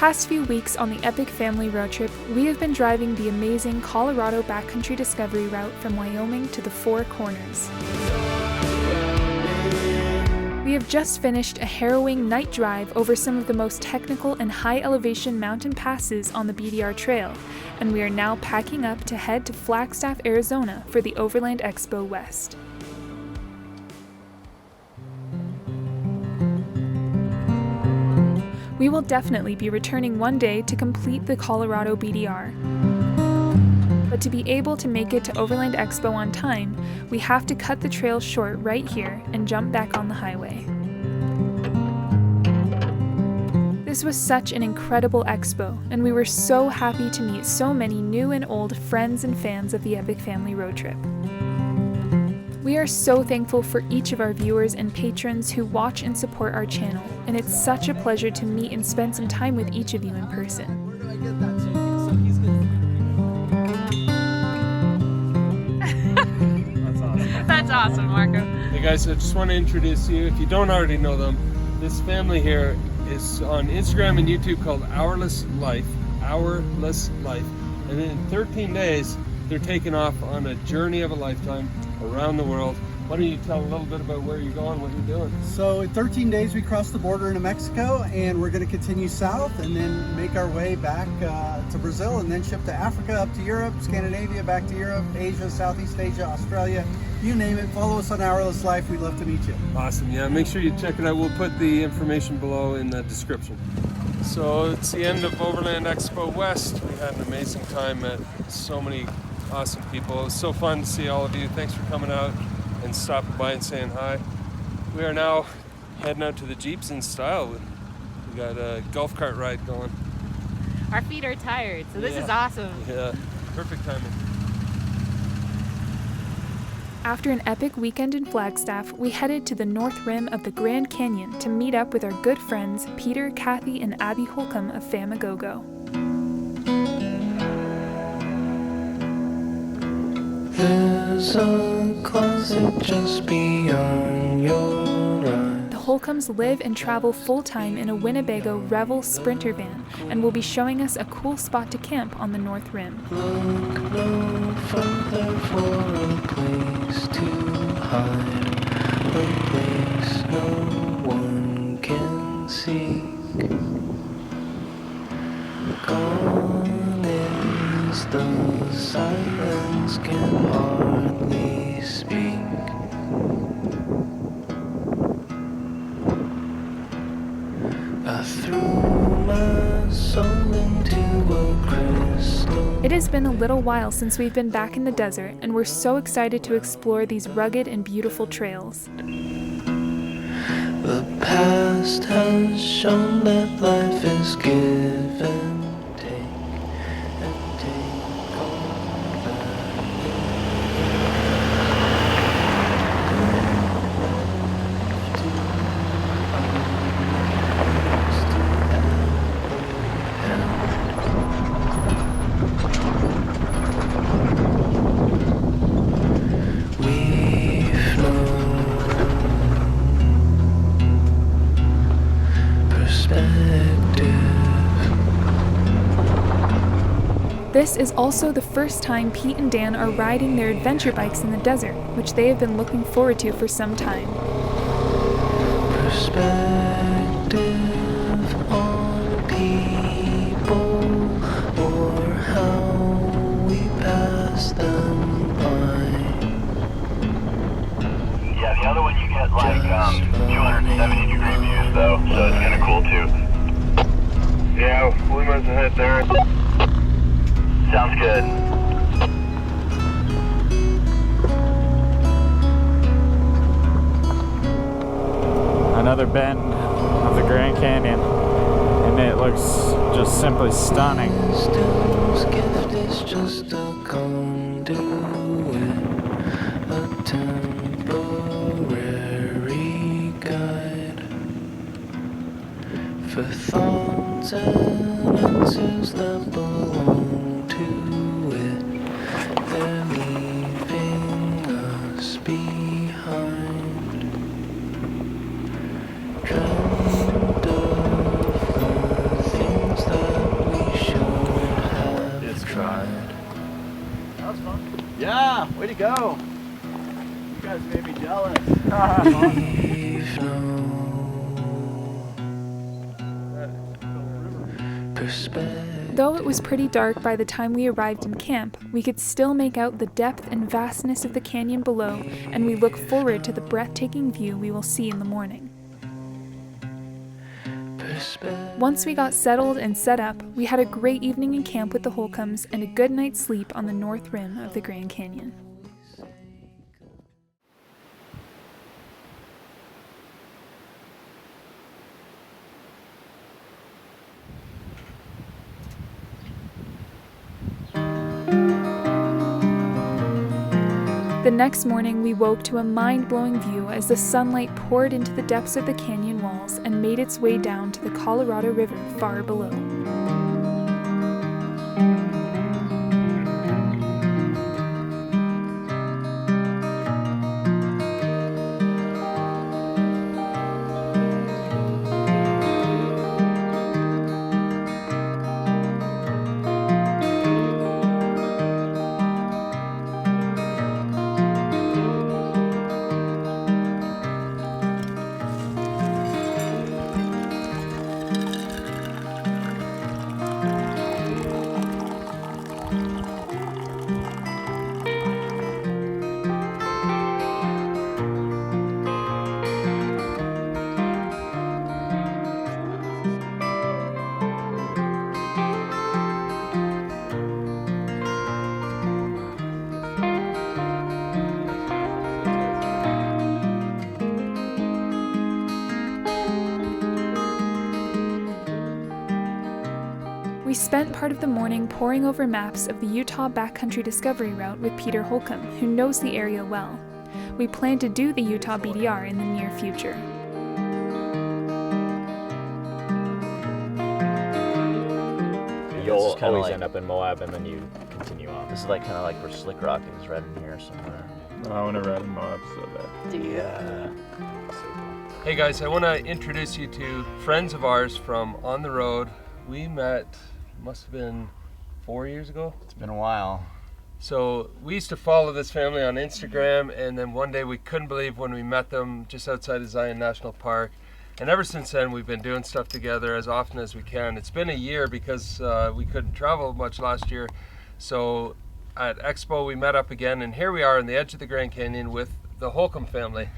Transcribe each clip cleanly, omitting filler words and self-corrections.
past few weeks on the epic family road trip, we have been driving the amazing Colorado backcountry discovery route from Wyoming to the Four Corners. We have just finished a harrowing night drive over some of the most technical and high-elevation mountain passes on the BDR Trail, and we are now packing up to head to Flagstaff, Arizona for the Overland Expo West. We will definitely be returning one day to complete the Colorado BDR. But to be able to make it to Overland Expo on time, we have to cut the trail short right here and jump back on the highway. This was such an incredible expo, and we were so happy to meet so many new and old friends and fans of the Epic Family Road Trip. We are so thankful for each of our viewers and patrons who watch and support our channel, and it's such a pleasure to meet and spend some time with each of you in person. Where do I get that to? So he's gonna... That's awesome. That's awesome, Marco. Hey guys, I just want to introduce you. If you don't already know them, this family here is on Instagram and YouTube called Hourless Life. Hourless Life. And in 13 days, they're taking off on a journey of a lifetime around the world. Why don't you tell a little bit about where you're going, what you're doing? So in 13 days we crossed the border into Mexico, and we're going to continue south and then make our way back to Brazil, and then ship to Africa, up to Europe, Scandinavia, back to Europe, Asia, Southeast Asia, Australia, you name it. Follow us on Hourless Life. We'd love to meet you. Awesome. Yeah, make sure you check it out. We'll put the information below in the description. So it's the end of Overland Expo West. We had an amazing time, met so many awesome people. It was so fun to see all of you. Thanks for coming out and stopping by and saying hi. We are now heading out to the Jeeps in style. We got a golf cart ride going. Our feet are tired, so this is awesome. Yeah, perfect timing. After an epic weekend in Flagstaff, we headed to the North Rim of the Grand Canyon to meet up with our good friends Peter, Cathy, and Abby Holcombe of Famagogo. There's a closet just beyond your eyes. The Holcombes live and travel full-time in a Winnebago Revel Sprinter van and will be showing us a cool spot to camp on the North Rim. Look no further for a place to hide, a place no one can seek. Gone is the silence, can hardly speak. I threw my soul into a crystal. It has been a little while since we've been back in the desert, and we're so excited to explore these rugged and beautiful trails. The past has shown that life is give and take all that. We've known perspective. This is also the first time Pete and Dan are riding their adventure bikes in the desert, which they have been looking forward to for some time. Perspective on people or how we pass them by. Yeah, the other one you get like 270 degree views though, so it's kind of cool too. Yeah, we must head there. Sounds good. Another bend of the Grand Canyon, and it looks just simply stunning. Wisdom's gift is just a conduit, a temporary guide for thoughts and answers that belong to it. They're leaving us behind. Dreamt of the things that Way to go. You guys made me jealous. Though it was pretty dark by the time we arrived in camp, we could still make out the depth and vastness of the canyon below, and we look forward to the breathtaking view we will see in the morning. Once we got settled and set up, we had a great evening in camp with the Holcombes and a good night's sleep on the north rim of the Grand Canyon. The next morning, we woke to a mind-blowing view as the sunlight poured into the depths of the canyon walls and made its way down to the Colorado River far below. We spent part of the morning poring over maps of the Utah Backcountry Discovery Route with Peter Holcombe, who knows the area well. We plan to do the Utah BDR in the near future. You'll always end up in Moab and then you continue on. This is like kind of like where Slick Rock is, right in here somewhere. I want to ride in Moab so bad. Yeah. Hey guys, I want to introduce you to friends of ours from on the road. We met, must have been 4 years ago. It's been a while. So we used to follow this family on Instagram, and then one day we couldn't believe when we met them just outside of Zion National Park. And ever since then, we've been doing stuff together as often as we can. It's been a year because we couldn't travel much last year. So at Expo, we met up again, and here we are on the edge of the Grand Canyon with the Holcombe family.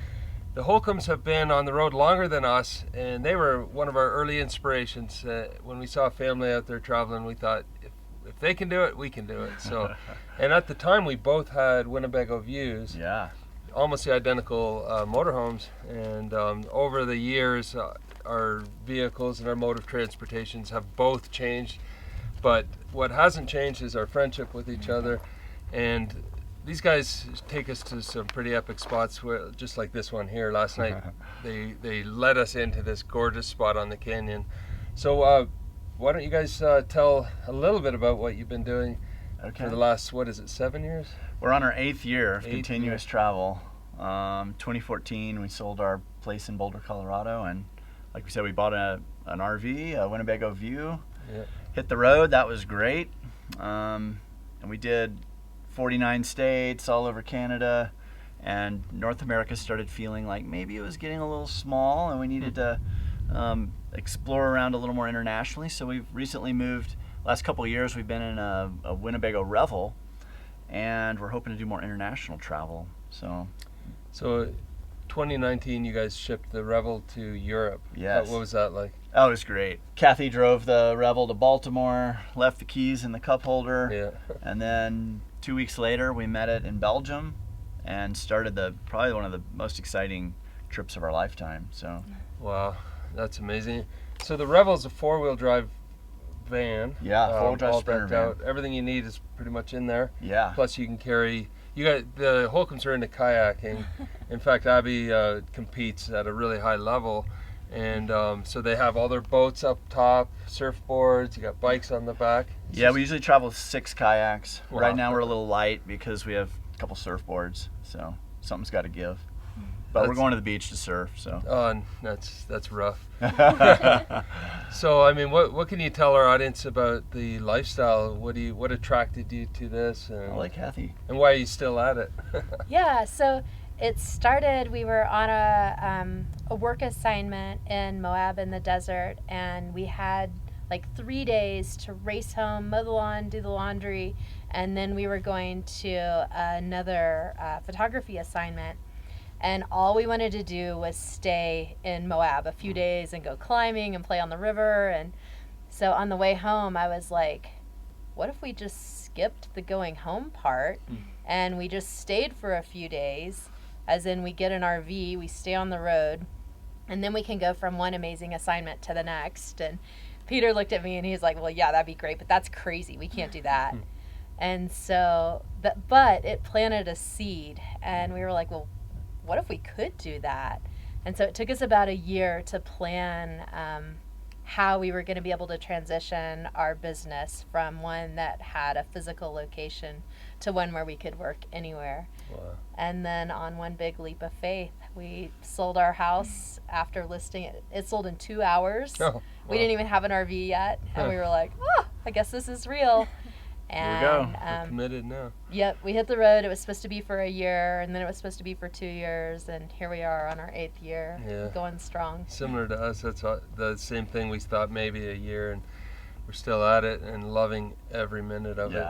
The Holcombes have been on the road longer than us, and they were one of our early inspirations. When we saw a family out there traveling, we thought, if they can do it, we can do it. So, and at the time, we both had Winnebago Views. Yeah. Almost the identical motorhomes, and over the years our vehicles and our mode of transportations have both changed, but what hasn't changed is our friendship with each other. And these guys take us to some pretty epic spots, where, just like this one here last night. They led us into this gorgeous spot on the canyon. So why don't you guys tell a little bit about what you've been doing for the last, 7 years? We're on our 8th year of continuous travel. 2014, we sold our place in Boulder, Colorado, and like we said, we bought an RV, a Winnebago View. Yeah. Hit the road. That was great. And we did 49 states all over Canada, and North America started feeling like maybe it was getting a little small, and we needed to explore around a little more internationally. So we've recently moved. Last couple of years, we've been in a Winnebago Revel, and we're hoping to do more international travel. So 2019, you guys shipped the Revel to Europe. Yes. What was that like? Oh, it was great. Cathy drove the Revel to Baltimore, left the keys in the cup holder, and then 2 weeks later we met it in Belgium and started probably one of the most exciting trips of our lifetime. So wow, that's amazing. So the Revel is a 4-wheel drive van. Yeah, 4-wheel drive all Sprinter decked van. out. Everything you need is pretty much in there. Yeah. Plus you can carry. The Holcombes are into kayaking. In fact, Abby competes at a really high level, and so they have all their boats up top, surfboards. You got bikes on the back. Yeah, we usually travel with 6 kayaks. Wow. Right now we're a little light because we have a couple surfboards, so something's got to give. But we're going to the beach to surf, so. Oh, and that's rough. So, I mean, what can you tell our audience about the lifestyle? What attracted you to this? And, I like Cathy. And why are you still at it? Yeah, so it started, we were on a work assignment in Moab in the desert, and we had like 3 days to race home, mow the lawn, do the laundry, and then we were going to another photography assignment. And all we wanted to do was stay in Moab a few days and go climbing and play on the river. And so on the way home, I was like, what if we just skipped the going home part and we just stayed for a few days, as in we get an RV, we stay on the road, and then we can go from one amazing assignment to the next. And Peter looked at me and he's like, well, yeah, that'd be great, but that's crazy. We can't do that. And so, but it planted a seed, and we were like, well, what if we could do that? And so it took us about a year to plan how we were going to be able to transition our business from one that had a physical location to one where we could work anywhere. Wow. And then on one big leap of faith, we sold our house after listing it. It sold in 2 hours. Oh, wow. We didn't even have an RV yet, and we were like, oh, I guess this is real. And, Here we go. We're committed now. Yep, we hit the road. It was supposed to be for a year, and then it was supposed to be for 2 years, and here we are on our 8th year, going strong. Similar to us, that's the same thing. We thought maybe a year, and we're still at it and loving every minute of it.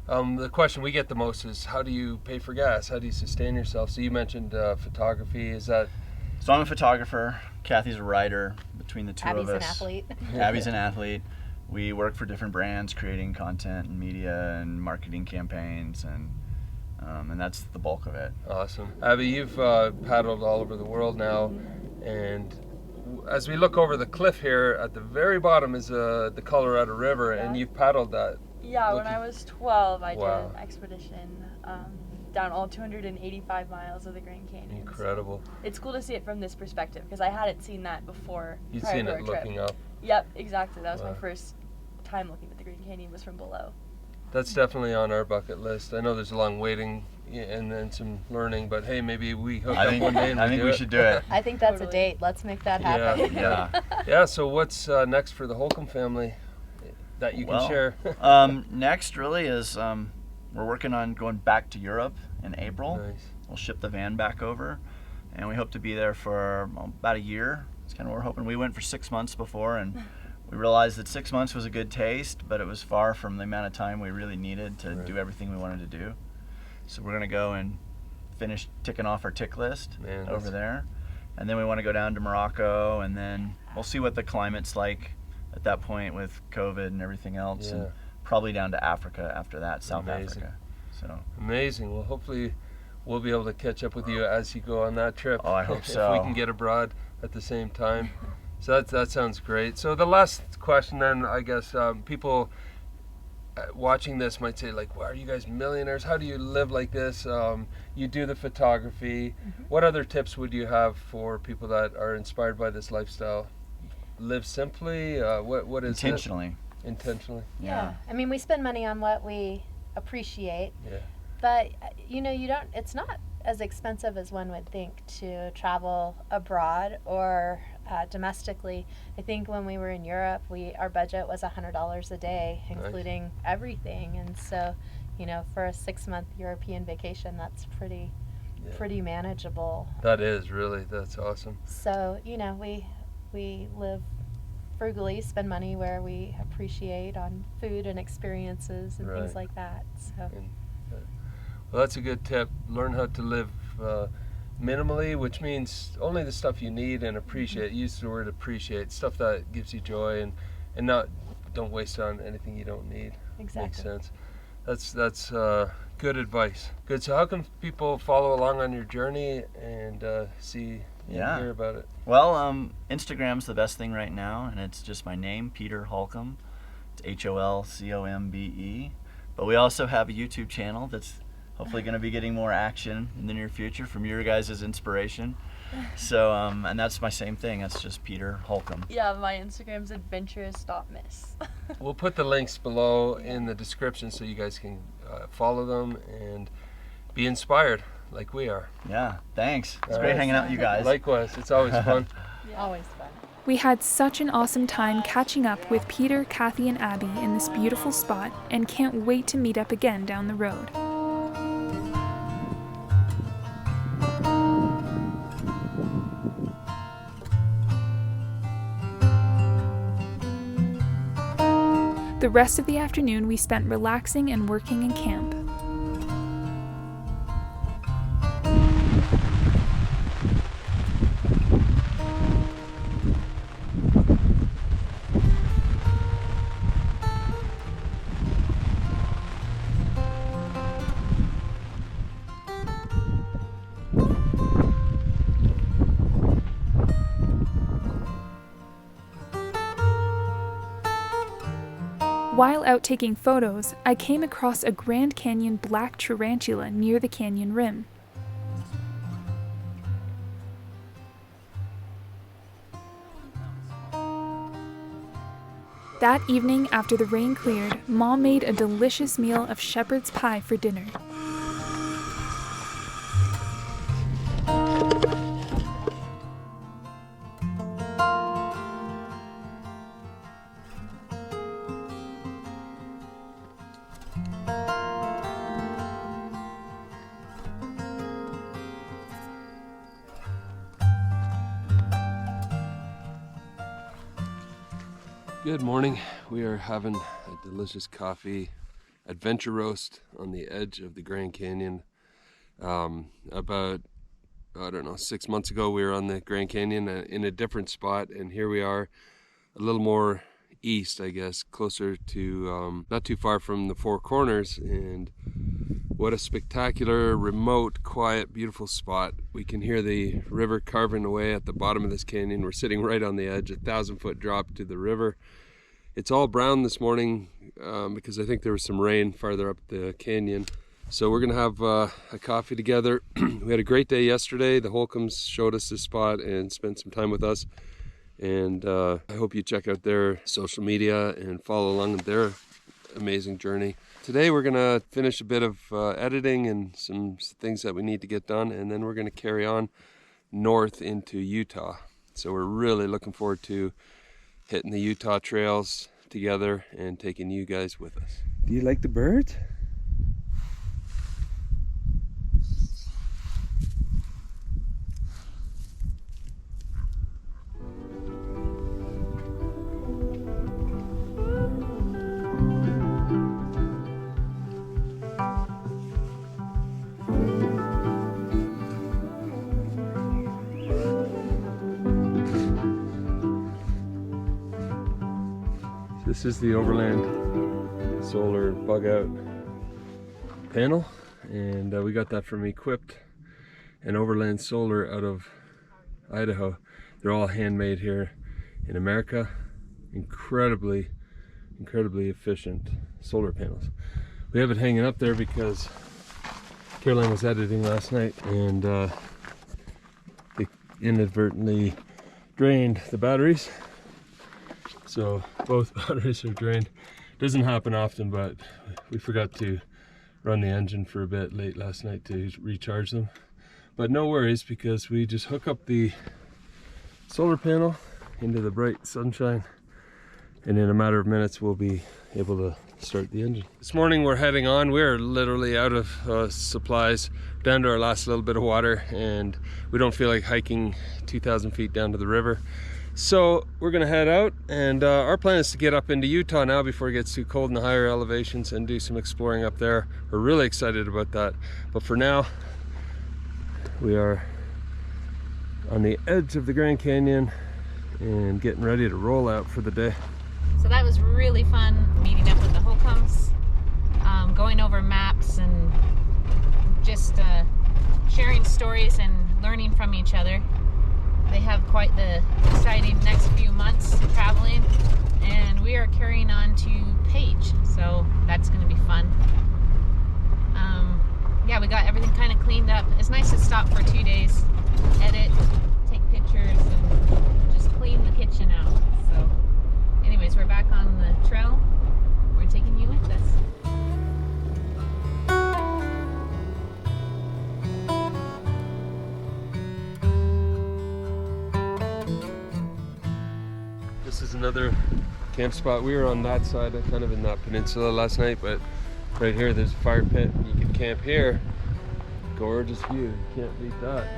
The question we get the most is, how do you pay for gas? How do you sustain yourself? So you mentioned photography. Is that? So I'm a photographer. Cathy's a writer. Between the two Abby's of us, an athlete. Abby's an athlete. We work for different brands, creating content and media and marketing campaigns, and that's the bulk of it. Awesome. Abby, you've paddled all over the world now, and as we look over the cliff here, at the very bottom is the Colorado River, and you've paddled that. Yeah, when I was 12, I Wow. did an expedition down all 285 miles of the Grand Canyon. Incredible. So it's cool to see it from this perspective, because I hadn't seen that before. You'd prior seen to it our trip. looking up. Yep, exactly. That was Wow. my first time looking at the Grand Canyon, was from below. That's definitely on our bucket list. I know there's a long waiting and then some learning, but hey, maybe we hook up one day and I think we should do it. I think that's a date. Let's make that happen. Yeah. So what's next for the Holcombe family that you can share? Next really is we're working on going back to Europe in April. Nice. We'll ship the van back over, and we hope to be there for about a year. It's kind of what we're hoping. We went for 6 months before, and we realized that 6 months was a good taste, but it was far from the amount of time we really needed to do everything we wanted to do. So we're going to go and finish ticking off our tick list over there. And then we want to go down to Morocco, and then we'll see what the climate's like at that point with COVID and everything else, and probably down to Africa after that, South Africa. So amazing. Well, hopefully we'll be able to catch up with you as you go on that trip. Oh, I hope so. If we can get abroad at the same time. So that sounds great. So the last question then, I guess, people watching this might say, like, why are you guys millionaires? How do you live like this? You do the photography. What other tips would you have for people that are inspired by this lifestyle? Live simply? What is intentionally? Intentionally. Yeah. I mean, we spend money on what we appreciate. Yeah. But it's not as expensive as one would think to travel abroad or domestically. I think when we were in Europe, our budget was $100 a day, including everything. And so, for a 6-month European vacation, that's pretty manageable. That is really, that's awesome. So, we live frugally, spend money where we appreciate on food and experiences and things like that. So. Well, that's a good tip. Learn how to live minimally, which means only the stuff you need and appreciate. Use the word appreciate. Stuff that gives you joy, and don't waste it on anything you don't need. Exactly. Makes sense. That's good advice. Good. So how can people follow along on your journey and see and hear about it? Well, Instagram's the best thing right now, and it's just my name, Peter Holcombe. It's Holcombe. But we also have a YouTube channel that's hopefully going to be getting more action in the near future from your guys' inspiration. So, and that's my same thing. That's just Peter Holcombe. Yeah, my Instagram's adventurous.miss. We'll put the links below in the description so you guys can follow them and be inspired. like we are. Yeah, thanks. It's great hanging out with you guys. Likewise, it's always fun. Always fun. We had such an awesome time catching up with Peter, Cathy, and Abby in this beautiful spot and can't wait to meet up again down the road. The rest of the afternoon we spent relaxing and working in camp. While out taking photos, I came across a Grand Canyon black tarantula near the canyon rim. That evening, after the rain cleared, Mom made a delicious meal of shepherd's pie for dinner. Good morning. We are having a delicious coffee adventure roast on the edge of the Grand Canyon. About, I don't know, 6 months ago we were on the Grand Canyon in a different spot, and here we are a little more east, I guess, closer to, not too far from the Four Corners, and what a spectacular, remote, quiet, beautiful spot. We can hear the river carving away at the bottom of this canyon. We're sitting right on the edge, 1,000-foot drop to the river. It's all brown this morning because I think there was some rain farther up the canyon. So we're gonna have a coffee together. We had a great day yesterday. The Holcombes showed us this spot and spent some time with us. And I hope you check out their social media and follow along their amazing journey. Today we're gonna finish a bit of editing and some things that we need to get done, and then we're gonna carry on north into Utah. So we're really looking forward to hitting the Utah trails together and taking you guys with us. Do you like the birds? This is the Overland solar bug out panel, and we got that from Equipped and Overland Solar out of Idaho. They're all handmade here in America. Incredibly efficient solar panels. We have it hanging up there because Caroline was editing last night and they inadvertently drained the batteries. So both batteries are drained. Doesn't happen often, but we forgot to run the engine for a bit late last night to recharge them. But no worries, because we just hook up the solar panel into the bright sunshine, and in a matter of minutes we'll be able to start the engine. This morning we're heading on. We're literally out of supplies, down to our last little bit of water, and we don't feel like hiking 2,000 feet down to the river. So we're gonna head out, and our plan is to get up into Utah now before it gets too cold in the higher elevations and do some exploring up there. We're really excited about that. But for now, we are on the edge of the Grand Canyon and getting ready to roll out for the day. So that was really fun, meeting up with the Holcombes, going over maps and just sharing stories and learning from each other. They have quite the exciting next few months traveling, and we are carrying on to Page, so that's going to be fun. Yeah, we got everything kind of cleaned up. It's nice to stop for 2 days, edit, take pictures, and just clean the kitchen out. So anyways, we're back on the trail. We're taking you with us. another camp spot. We were on that side, kind of in that peninsula last night, but right here there's a fire pit. You can camp here. Gorgeous view. You can't beat that.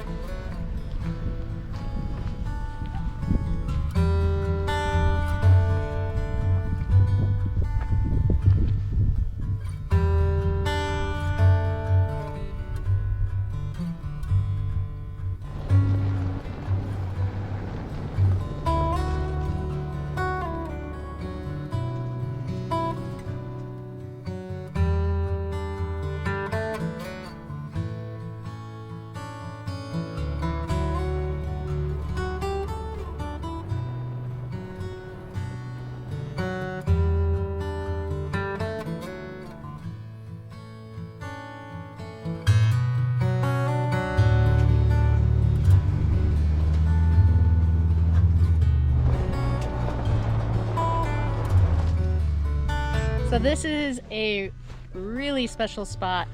So this is a really special spot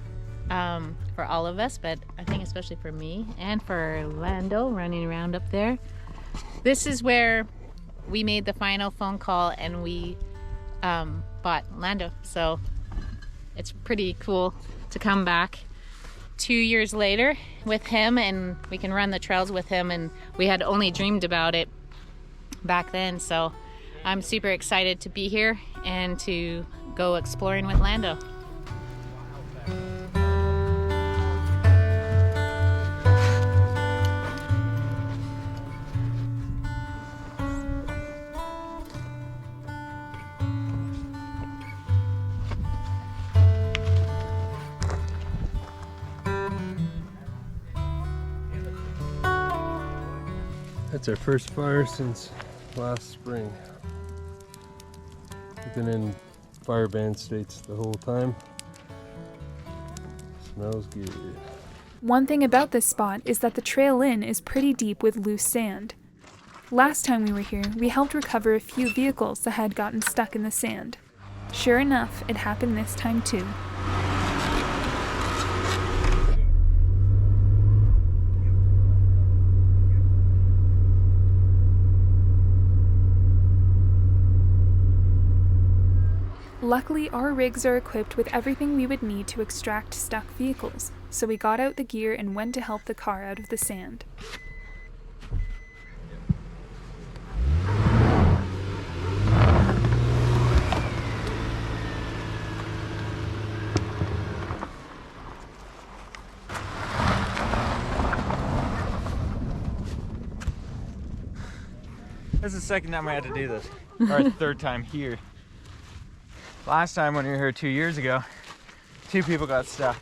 for all of us, but I think especially for me and for Lando running around up there. This is where we made the final phone call and we bought Lando. So it's pretty cool to come back 2 years later with him and we can run the trails with him, and we had only dreamed about it back then. So I'm super excited to be here and to go exploring with Lando. That's our first fire since last spring. We've been in fire ban states the whole time. Smells good. One thing about this spot is that the trail in is pretty deep with loose sand. Last time we were here, we helped recover a few vehicles that had gotten stuck in the sand. Sure enough, it happened this time too. Luckily, our rigs are equipped with everything we would need to extract stuck vehicles, so we got out the gear and went to help the car out of the sand. This is the second time I had to do this, or third time here. Last time when we were here 2 years ago, 2 people got stuck.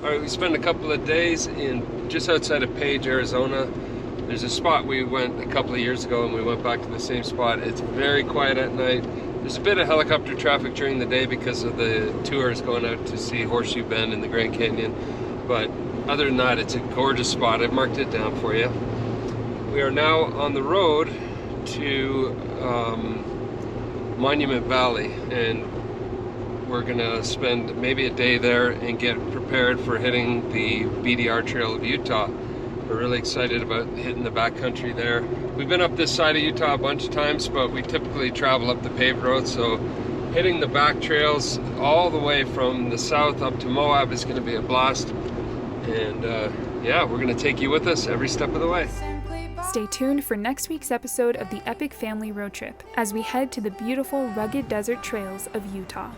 All right, we spent a couple of days in just outside of Page, Arizona. There's a spot we went a couple of years ago and we went back to the same spot. It's very quiet at night. There's a bit of helicopter traffic during the day because of the tours going out to see Horseshoe Bend and the Grand Canyon. But other than that, it's a gorgeous spot. I've marked it down for you. We are now on the road to Monument Valley, and we're gonna spend maybe a day there and get prepared for hitting the BDR Trail of Utah. We're really excited about hitting the backcountry there. We've been up this side of Utah a bunch of times, but we typically travel up the paved road, so hitting the back trails all the way from the south up to Moab is gonna be a blast. And yeah, we're gonna take you with us every step of the way. Stay tuned for next week's episode of the Epic Family Road Trip as we head to the beautiful, rugged desert trails of Utah.